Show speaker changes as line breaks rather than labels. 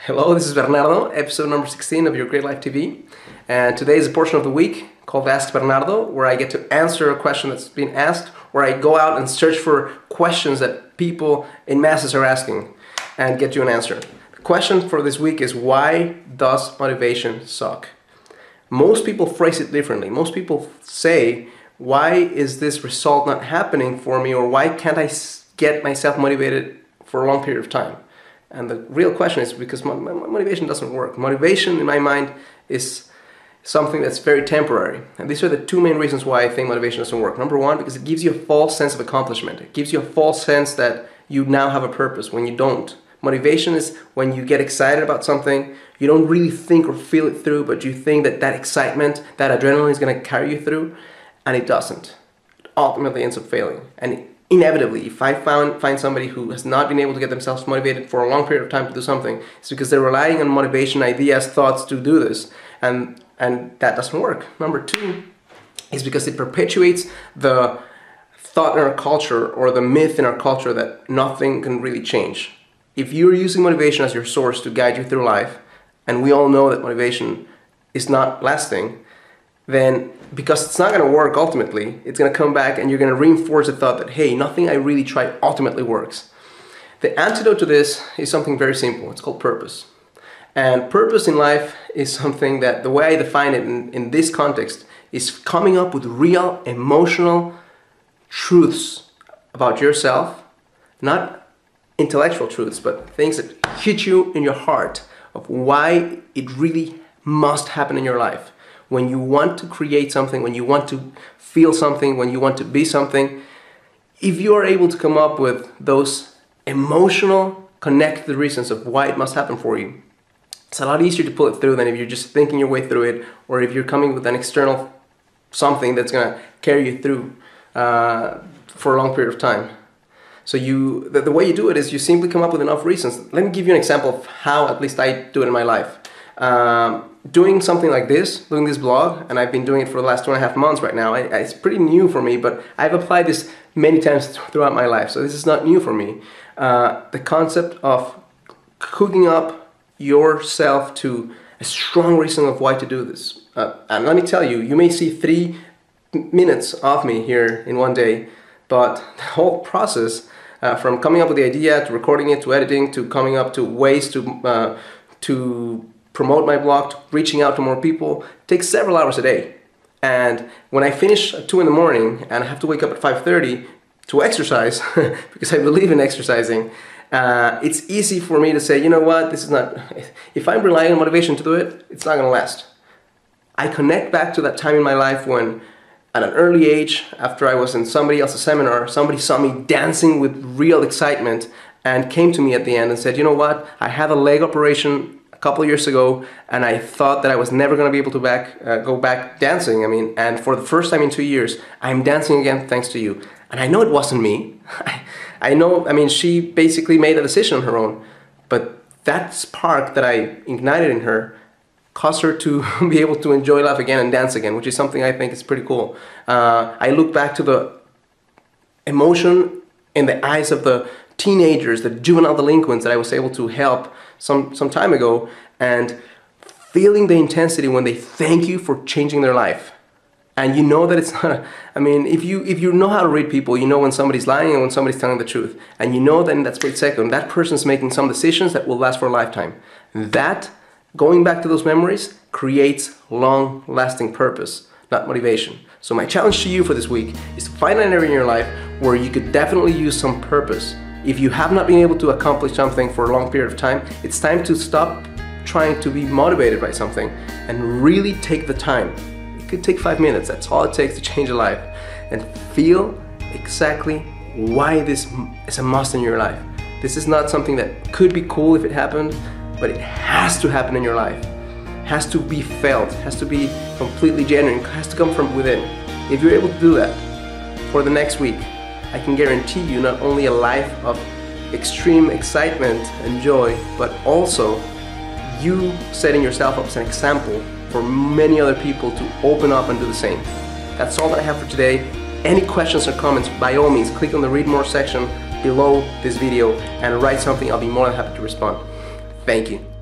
Hello, this is Bernardo, episode number 16 of Your Great Life TV. And today is a portion of the week called Ask Bernardo, where I get to answer a question that's been asked, where I go out and search for questions that people in masses are asking and get you an answer. The question for this week is, why does motivation suck? Most people phrase it differently. Most people say, why is this result not happening for me, or why can't I get myself motivated for a long period of time? And the real question is because motivation doesn't work. Motivation, in my mind, is something that's very temporary. And these are the two main reasons why I think motivation doesn't work. Number one, because it gives you a false sense of accomplishment. It gives you a false sense that you now have a purpose when you don't. Motivation is when you get excited about something, you don't really think or feel it through, but you think that that excitement, that adrenaline is going to carry you through, and it doesn't. It ultimately ends up failing. And inevitably, if I find somebody who has not been able to get themselves motivated for a long period of time to do something, it's because they're relying on motivation, ideas, thoughts to do this, and that doesn't work. Number two is because it perpetuates the thought in our culture, or the myth in our culture, that nothing can really change. If you're using motivation as your source to guide you through life, and we all know that motivation is not lasting, then because it's not going to work ultimately, it's going to come back and you're going to reinforce the thought that, hey, nothing I really tried ultimately works. The antidote to this is something very simple. It's called purpose. And purpose in life is something that, the way I define it in this context, is coming up with real emotional truths about yourself, not intellectual truths, but things that hit you in your heart of why it really must happen in your life. When you want to create something, when you want to feel something, when you want to be something, if you are able to come up with those emotional, connected reasons of why it must happen for you, it's a lot easier to pull it through than if you're just thinking your way through it, or if you're coming with an external something that's going to carry you through for a long period of time. So the way you do it is you simply come up with enough reasons. Let me give you an example of how at least I do it in my life. Doing something like this, doing this blog, and I've been doing it for the last 2.5 months right now. It's pretty new for me, but I've applied this many times throughout my life, so this is not new for me. The concept of hooking up yourself to a strong reason of why to do this. And let me tell you, you may see 3 minutes of me here in one day, but the whole process, from coming up with the idea, to recording it, to editing, to coming up to ways to promote my blog, to reaching out to more people, takes several hours a day. And when I finish at 2 in the morning and I have to wake up at 5:30 to exercise, because I believe in exercising, it's easy for me to say, you know what, this is not, if I'm relying on motivation to do it, it's not going to last. I connect back to that time in my life when, at an early age, after I was in somebody else's seminar, somebody saw me dancing with real excitement and came to me at the end and said, you know what, I had a leg operation couple years ago, and I thought that I was never going to be able to go back dancing. And for the first time in 2 years, I'm dancing again thanks to you. And I know it wasn't me. She basically made a decision on her own, but that spark that I ignited in her caused her to be able to enjoy life again and dance again, which is something I think is pretty cool. I look back to the emotion in the eyes of the teenagers, the juvenile delinquents that I was able to help some time ago, and feeling the intensity when they thank you for changing their life. And you know that it's not, if you know how to read people, you know when somebody's lying and when somebody's telling the truth. And you know that in that split second, that person's making some decisions that will last for a lifetime. That, going back to those memories, creates long-lasting purpose, not motivation. So my challenge to you for this week is to find an area in your life where you could definitely use some purpose. If you have not been able to accomplish something for a long period of time, it's time to stop trying to be motivated by something and really take the time. It could take 5 minutes, that's all it takes to change a life. And feel exactly why this is a must in your life. This is not something that could be cool if it happened, but it has to happen in your life. It has to be felt, it has to be completely genuine, it has to come from within. If you're able to do that for the next week, I can guarantee you not only a life of extreme excitement and joy, but also you setting yourself up as an example for many other people to open up and do the same. That's all that I have for today. Any questions or comments, by all means, click on the Read More section below this video and write something. I'll be more than happy to respond. Thank you.